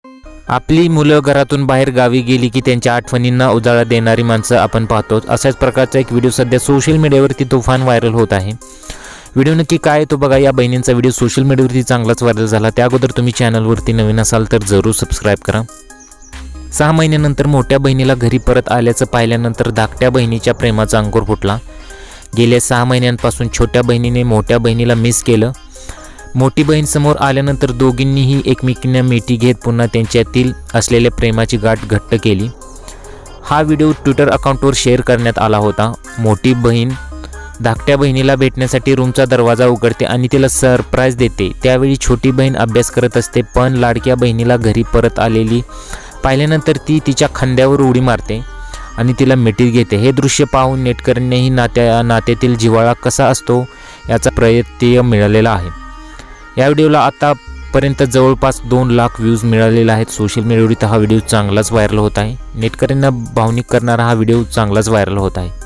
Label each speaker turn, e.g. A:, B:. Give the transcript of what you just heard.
A: आपली मुलं घरातून बाहेर गावी गेली की त्यांच्या आठवणींना उजाळा देणारी माणसं आपण पाहतो। अशाच प्रकारचा एक व्हिडिओ सध्या सोशल मीडियावरती तुफान व्हायरल होत आहे। व्हिडिओ नक्की काय आहे तो बघा। या बहिणींचा व्हिडिओ सोशल मीडियावरती चांगलाच व्हायरल झाला। त्या अगोदर तुम्ही चॅनलवरती नवीन असाल तर जरूर सबस्क्राईब करा। 6 महिन्यानंतर मोठ्या बहिणीला घरी परत आल्याचं पाहिल्यानंतर धाकट्या बहिणीच्या प्रेमाचा अंकुर फुटला। गेल्या 6 महिन्यांपासून छोट्या बहिणीने मोठ्या बहिणीला मिस केलं। मोठी बहीण समोर आल्यानंतर दोघींनीही एकमेकींना मिठी घेत पुन्हा त्यांच्यातील असलेल्या प्रेमाची गाठ घट्ट केली। हा व्हिडिओ ट्विटर अकाउंटवर शेअर करण्यात आला होता। मोठी बहीण धाकट्या बहिणीला भेटण्यासाठी रूमचा दरवाजा उघडते आणि तिला सरप्राईज देते। त्यावेळी छोटी बहीण अभ्यास करत असते, पण लाडक्या बहिणीला घरी परत आलेली पाहिल्यानंतर ती तिच्या खांद्यावर उडी मारते आणि तिला मिठी घेते। हे दृश्य पाहून नेटकऱ्यांनीही नात्यातील जिव्हाळा कसा असतो याचा प्रत्यय मिळालेला आहे। या व्हिडिओला आतापर्यंत जवळपास 2 लाख व्ह्यूज मिळालेले आहेत। सोशल मीडियावरती हा व्हिडिओ चांगलाच व्हायरल होत आहे। नेटकऱ्यांना भावनिक करणारा हा व्हिडिओ चांगलाच व्हायरल होत आहे।